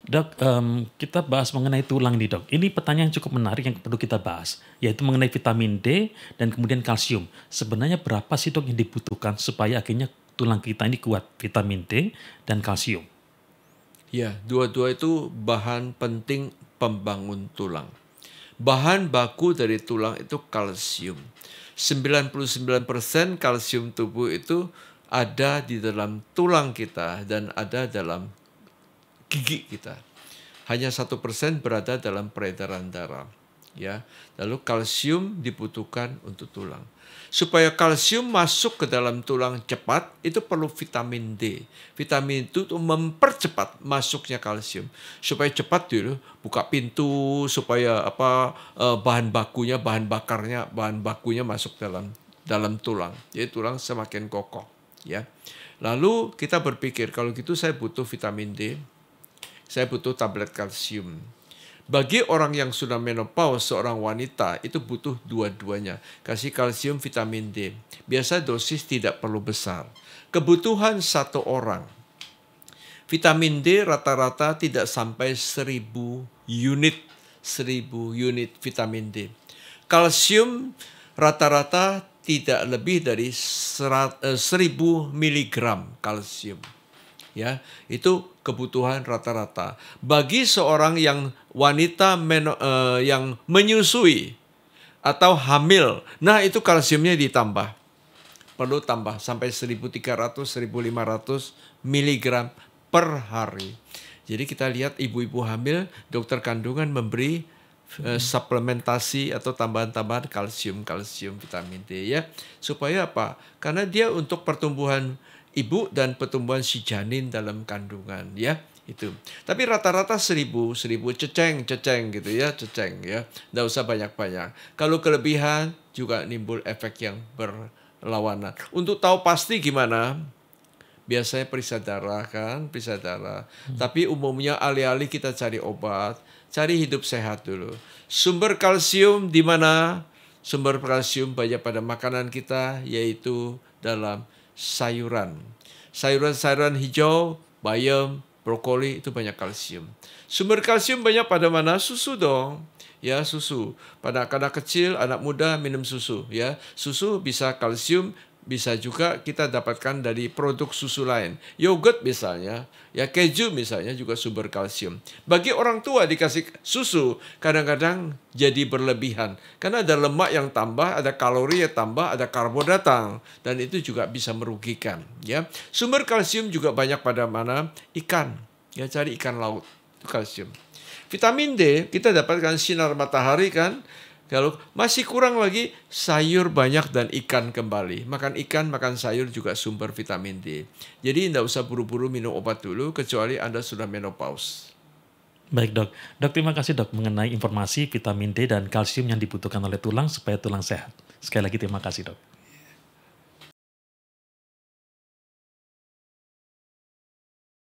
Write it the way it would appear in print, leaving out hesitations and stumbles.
Dok, kita bahas mengenai tulang nih dok. Ini pertanyaan yang cukup menarik yang perlu kita bahas, yaitu mengenai vitamin D dan kemudian kalsium. Sebenarnya berapa sih dok yang dibutuhkan supaya akhirnya tulang kita ini kuat, vitamin D dan kalsium? Ya, dua-dua itu bahan penting pembangun tulang. Bahan baku dari tulang itu kalsium. 99% kalsium tubuh itu ada di dalam tulang kita dan ada dalam gigi kita. Hanya 1% berada dalam peredaran darah. Ya, lalu kalsium dibutuhkan untuk tulang. Supaya kalsium masuk ke dalam tulang cepat, itu perlu vitamin D. Vitamin itu untuk mempercepat masuknya kalsium. Supaya cepat dulu buka pintu, supaya bahan bakunya, bahan bakunya masuk dalam tulang. Jadi tulang semakin kokoh, ya. Lalu kita berpikir, kalau gitu saya butuh vitamin D, saya butuh tablet kalsium. Bagi orang yang sudah menopause, seorang wanita, itu butuh dua-duanya. Kasih kalsium, vitamin D. Biasa dosis tidak perlu besar. Kebutuhan satu orang. Vitamin D rata-rata tidak sampai 1000 unit. 1000 unit vitamin D. Kalsium rata-rata tidak lebih dari 1000 miligram kalsium. Ya, itu kebutuhan rata-rata. Bagi seorang yang wanita yang menyusui atau hamil, nah itu kalsiumnya ditambah. Perlu tambah sampai 1300-1500 miligram per hari. Jadi kita lihat ibu-ibu hamil, dokter kandungan memberi suplementasi atau tambahan-tambahan kalsium, vitamin D ya. Supaya apa? Karena dia untuk pertumbuhan ibu dan pertumbuhan si janin dalam kandungan ya. Itu. Tapi rata-rata 1000 ceceng gitu ya, ceceng ya. Nggak usah banyak-banyak. Kalau kelebihan juga nimbul efek yang berlawanan. Untuk tahu pasti gimana? Biasanya periksa darah kan, periksa darah. Tapi umumnya alih-alih kita cari obat, cari hidup sehat dulu. Sumber kalsium di mana? Sumber kalsium banyak pada makanan kita, yaitu dalam sayuran. Sayuran-sayuran hijau, bayam, brokoli itu banyak kalsium. Sumber kalsium banyak pada mana? Susu dong. Ya, susu. Pada anak kecil, anak muda minum susu ya. Susu bisa kalsium, bisa juga kita dapatkan dari produk susu lain. Yogurt misalnya, ya keju misalnya juga sumber kalsium. Bagi orang tua dikasih susu kadang-kadang jadi berlebihan. Karena ada lemak yang tambah, ada kalori yang tambah, ada karbo datang. Dan itu juga bisa merugikan. Ya. Sumber kalsium juga banyak pada mana? Ikan. Ya, cari ikan laut. Itu kalsium. Vitamin D kita dapatkan sinar matahari kan. Kalau masih kurang lagi, sayur banyak dan ikan kembali. Makan ikan, makan sayur juga sumber vitamin D. Jadi tidak usah buru-buru minum obat dulu, kecuali Anda sudah menopause. Baik dok. Dok, terima kasih dok mengenai informasi vitamin D dan kalsium yang dibutuhkan oleh tulang supaya tulang sehat. Sekali lagi terima kasih dok.